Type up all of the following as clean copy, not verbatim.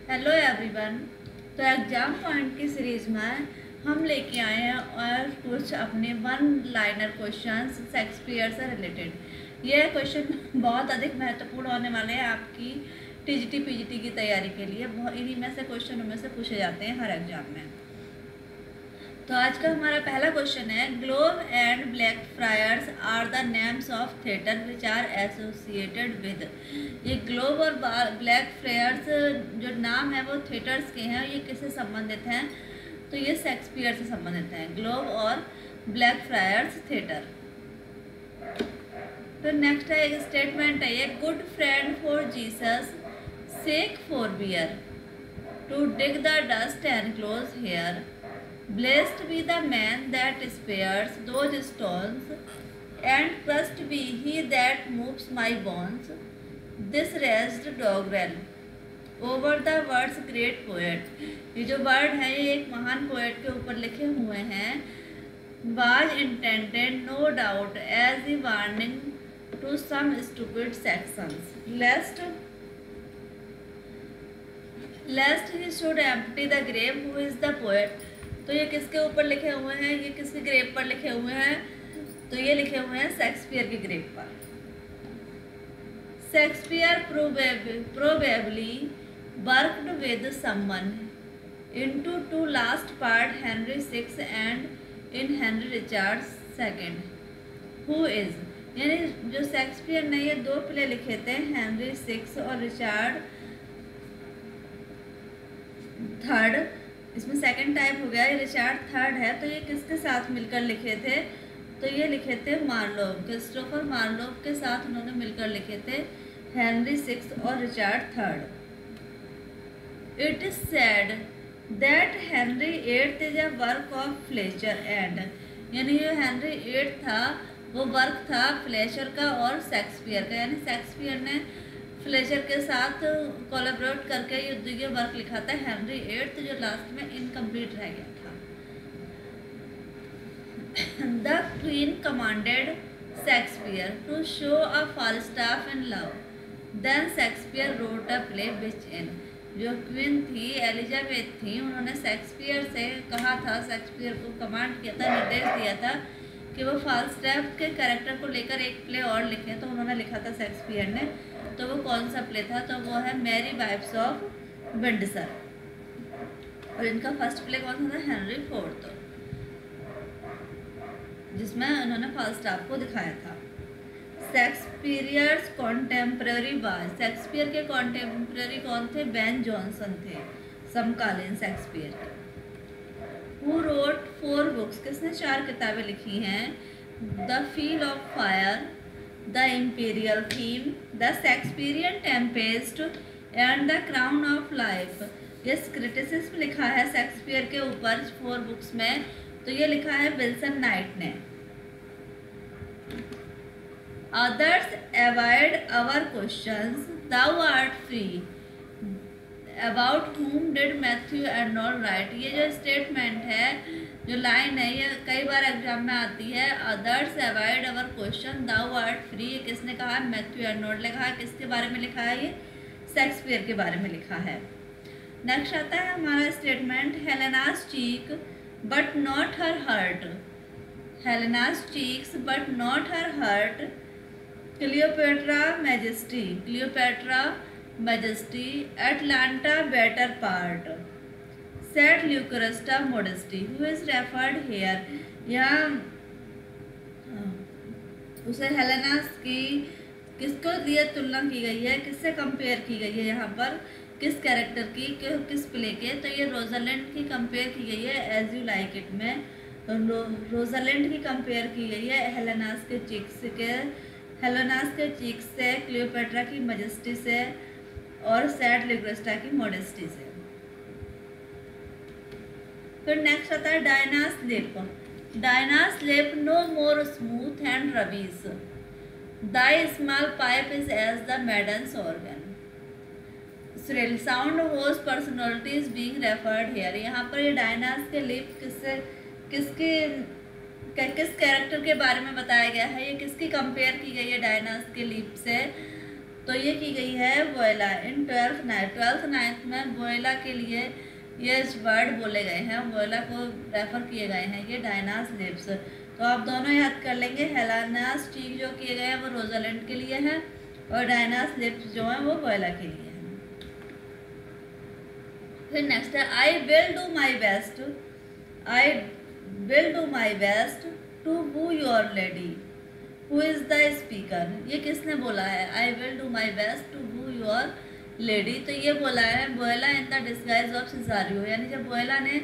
Hello everyone. तो exam point की series में हम लेके आए हैं और कुछ अपने वन लाइनर क्वेश्चंस शेक्सपियर से रिलेटेड। यह क्वेश्चन बहुत अधिक महत्वपूर्ण होने वाले हैं आपकी टीजीटी पीजीटी की तैयारी के लिए। इन्हीं में से क्वेश्चनों में से पूछे जाते हैं हर एग्जाम में। तो आज का हमारा पहला क्वेश्चन है, Globe and Blackfriars are the names of theatre which are associated with. ये ग्लोब और ब्लैक फ्रायर्स जो नाम है वो थिएटर्स के हैं। ये किससे संबंधित हैं? तो ये शेक्सपियर से संबंधित हैं, ग्लोब और ब्लैक फ्रायर्स थिएटर। तो नेक्स्ट है एक स्टेटमेंट है, ये good friend for Jesus sake for bear to dig the dust and close here. Blessed be the man that spares those stones, and cursed be he that moves my bones. This raised doggerel over the world's great poet. ये जो word है ये एक महान poet के ऊपर लिखे हुए हैं। Was intended no doubt as a warning to some stupid sections, lest he should empty the grave. Who is the poet? तो ये किसके ऊपर लिखे हुए हैं? ये किसके ग्रेव पर लिखे हुए हैं? तो ये लिखे हुए हैं शेक्सपियर के ग्रेव पर। Shakespeare probably worked with someone into two last part, Henry VI and in Henry Richard II. Who is? यानी जो शेक्सपियर ने ये दो प्ले लिखे थे, हेनरी VI और रिचर्ड III, इसमें सेकंड टाइप हो गया, ये रिचर्ड III है। तो ये किसके साथ मिलकर लिखे थे? तो ये लिखे थे मार्लोव, क्रिस्टोफर मार्लोव के साथ उन्होंने मिलकर लिखे थे, हेनरी VI और Richard III। It is said that Henry VIII is a work of Fletcher and, यानी ये हेनरी VIII था वो वर्क था फ्लेचर का और शेक्सपियर का। यानी शेक्सपियर ने फ्लेचर के साथ कोलैबोरेट करके ये वर्क लिखा था। हेनरी VIII जो लास्ट में इनकम्प्लीट रह गया था। The queen commanded Shakespeare to show a Falstaff in love, then Shakespeare wrote a play which in. जो क्वीन थी एलिजाबेथ थी, उन्होंने शेक्सपियर से कहा था, शेक्सपियर को कमांड किया था, निर्देश दिया था कि वो फाल्स्टाफ के कैरेक्टर को लेकर एक प्ले और लिखें। तो उन्होंने लिखा था शेक्सपियर ने। तो वो कौन सा प्ले था? तो वो है मैरी वाइफ्स ऑफ विंडसर। और इनका फर्स्ट प्ले कौन सा था? हेनरी IV, जिसमें उन्होंने फाल्स्टाफ को दिखाया था। शेक्सपियर्स कॉन्टेम्पररी बाज, शेक्सपियर के कॉन्टेम्पररी कौन थे? बेन जॉनसन थे, समकालीन शेक्सपियर के। हु रोट 4 बुक्स, किसने 4 किताबें लिखी हैं? The feel of fire, the imperial theme, the Shakespearean Tempest and the crown of life. ये क्रिटिसिज्म लिखा है शेक्सपियर के ऊपर 4 बुक्स में। तो ये लिखा है विल्सन नाइट ने। Others avoid our questions, thou art free, about whom did Matthew Arnold write. ये जो स्टेटमेंट है, जो लाइन है, ये कई बार एग्जाम में आती है। Others avoid our question, thou art free, ये किसने कहा है? मैथ्यू आर्नोल्ड ने कहा। किसके बारे में लिखा है? ये शेक्सपियर के बारे में लिखा है। नेक्स्ट आता है हमारा statement, Helena's cheek but not her heart, Helena's cheeks but not her heart, Cleopatra majesty, Cleopatra majesty, Atalanta better part, sad Lucretia's modesty. Who is referred here? यहाँ उसे हेलेनास की किसको लिए तुलना की गई है, किससे कंपेयर की गई है? यहाँ पर किस कैरेक्टर की, किस प्ले के? तो ये रोजालिंड की कंपेयर की गई है एज यू लाइक इट में। रोजालिंड की कंपेयर की गई है हेलेनास के चीक्स से, क्लियोपेट्रा की मैजेस्टी से और सेट ल्यूकरस्टा की मोडेस्टी से। फिर नेक्स्ट आता है Diana's lip, Diana's lip no more smooth and rubious, thy small pipe is as the maiden's organ, shrill sound host personality is being referred here. यहाँ पर ये डायनास के लिप किस कैरेक्टर के बारे में बताया गया है? ये किसकी कंपेयर की गई है डायनास के लिप से? तो ये की गई है वोएला इन 12th 9th में वोएला के लिए ये वर्ड बोले गए हैं, वोएला को रेफर किए गए हैं ये डायनास लिप्स। तो आप दोनों याद कर लेंगे, हेलेनास चीक जो किए गए हैं वो रोजालिंड के लिए हैं और डायनास लिप्स जो हैं वो वोएला के लिए हैं। फिर नेक्स्ट है I will do my best, I will do my best to woo your lady, who is the speaker. ये किसने बोला है? I will do my best to woo your lady. तो ये बोला है Viola in the disguise of Cesario, यानी जब वोएला ने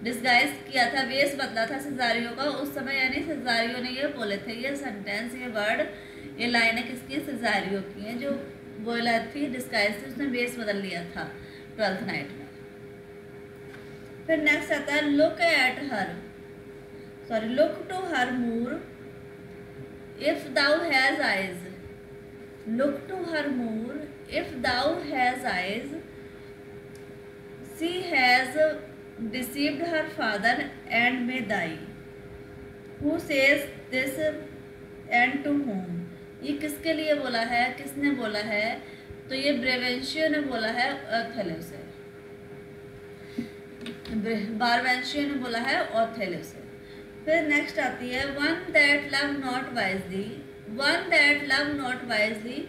डिस्गाइज किया था, वेश बदला था सिजारियो का, उस समय यानी सिजारियो ने ये बोले थे। ये सेंटेंस, ये वर्ड, ये लाइनें किसकी? सिजारियो की हैं। जो वोएला थी डिस्गाइज थी, उसने वेश बदल लिया था 12th नाइट में। फिर नेक्स्ट आता है look at her, sorry look to her Moor if thou has eyes, look to her Moor if thou has eyes, she has deceived her father and may thee, who says this and to whom. ये किसके लिए बोला है, किसने बोला है? तो ये ब्रेवेंशियो ने बोला है ओथेलो से, बारवेंशियो ने बोला है ओथेलो से। फिर नेक्स्ट आती है one that love not wisely, one that love not wisely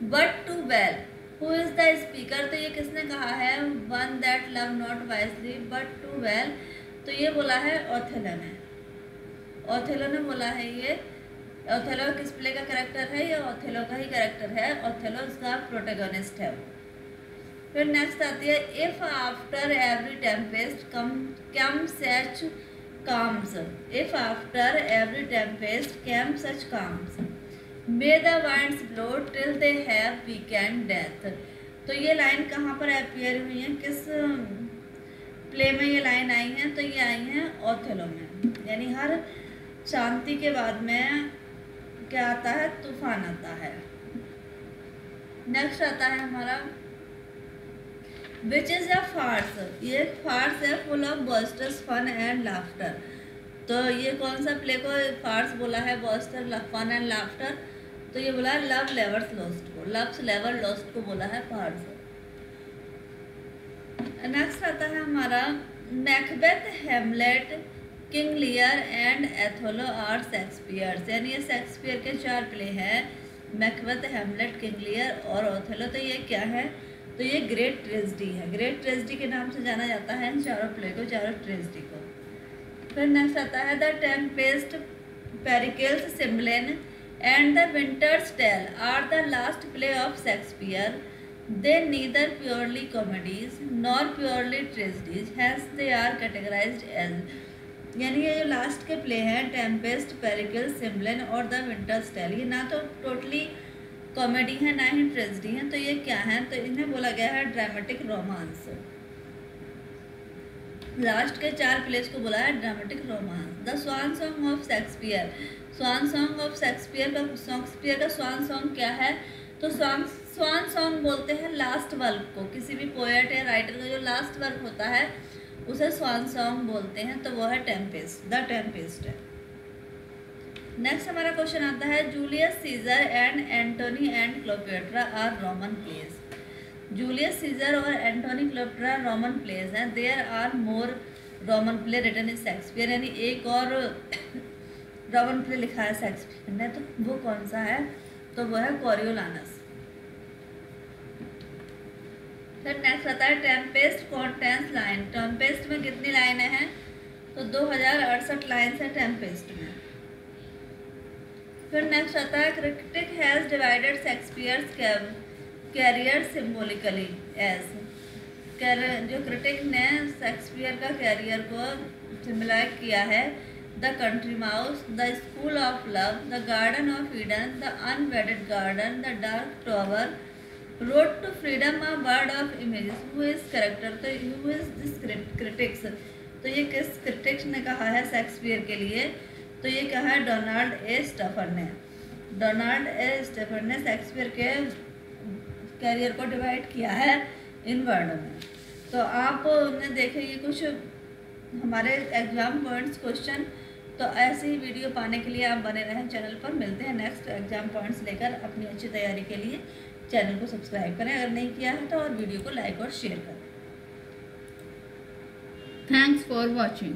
but too well, who is the speaker. तो ये किसने कहा है? One that love not wisely but too well. तो ये बोला है ओथेलो ने, ओथेलो ने बोला है ये। ओथेलो किस प्ले का कैरेक्टर है? ये ओथेलो का ही कैरेक्टर है, ओथेलो उसका प्रोटेगोनिस्ट है वो। फिर नेक्स्ट आती है if after every Tempest come such calms, if after every Tempest come such calms, may the winds blow till they have weekend death. तो ये लाइन कहाँ पर अपीयर हुई है, किस प्ले में ये लाइन आई है? तो ये आई है ओथेलो में। यानी हर शांति के बाद में क्या आता है? तूफान आता है। नेक्स्ट आता है हमारा विच इज़ अ फार्स, ये फार्स है full of boasters fun and laughter. तो ये कौन सा प्ले को फार्स बोला है? Boaster fun and laughter. तो ये बोला है लव लेवर्स लॉस्ट को, लव्स लेवर लॉस्ट को बोला है फार्स। नेक्स्ट आता है हमारा Macbeth, Hamlet, King Lear and Othello are Shakespeare's. यानी ये शेक्सपियर के 4 प्ले हैं, मैकबेथ, हेमलेट, किंग लियर और ओथेलो। तो ये क्या है? तो ये ग्रेट ट्रेजेडी है, ग्रेट ट्रेजेडी के नाम से जाना जाता है इन चारों प्ले को, चारों ट्रेजेडी को। फिर नेक्स्ट आता है the Tempest, Pericles, Cymbeline and the Winter's Tale are the last play of Shakespeare. They neither purely comedies nor purely tragedies, hence they are categorized as। यानी ये जो लास्ट के प्ले हैं टेम्पेस्ट, पेरिकल, सिम्बलेन और द विंटर्स टेल, ये ना तो totally comedy है ना ही ट्रेजेडी है। तो ये क्या है? तो इन्हें बोला गया है ड्रामेटिक रोमांस। लास्ट के 4 प्लेस को बोला है dramatic romance. The swan song of Shakespeare, swan song of Shakespeare का स्वान सॉन्ग क्या है? तो स्वान सॉन्ग बोलते हैं लास्ट वर्क को, किसी भी पोएट या राइटर का जो लास्ट वर्क होता है उसे स्वान सॉन्ग बोलते हैं। तो वो है टेम्पेस्ट, द टेम्पेस्ट है। नेक्स्ट हमारा क्वेश्चन आता है Julius Caesar and Antony and Cleopatra are Roman plays. Julius Caesar और एंटोनी क्लोपेट्रा रोमन प्लेस हैं। There are more Roman play written in Shakespeare, यानी एक और रोमन प्ले लिखा है शेक्सपियर ने। तो वो कौन सा है? तो वो है कोरियोलानस। फिर नेक्स्ट आता है टेम्पेस्ट कॉन्टेंस लाइन। टेम्पेस्ट में कितनी लाइनें हैं? तो 2068 लाइन्स है टेम्पेस्ट में। फिर नेक्स्ट आता है critic has divided Shakespeare's career symbolically as. जो क्रिटिक ने शेक्सपियर का कैरियर को सिम्बलाइज किया है the country mouse, the school of love, the garden of Eden, the unweeded garden, the dark tower, road to freedom, a word of images. Who is character? तो who is this critics? तो ये किस critics ने कहा है Shakespeare के लिए? तो ये कहा है डोनाल्ड ए स्टफर ने। डोनाल्ड ए स्टफर ने शेक्सपियर के कैरियर को डिवाइड किया है इन वर्डों में। तो आपने देखे ये कुछ हमारे एग्जाम पॉइंट्स क्वेश्चन। तो ऐसे ही वीडियो पाने के लिए आप बने रहें चैनल पर। मिलते हैं नेक्स्ट एग्जाम पॉइंट्स लेकर अपनी अच्छी तैयारी के लिए। चैनल को सब्सक्राइब करें अगर नहीं किया है तो, और वीडियो को लाइक और शेयर करें। Thanks for watching.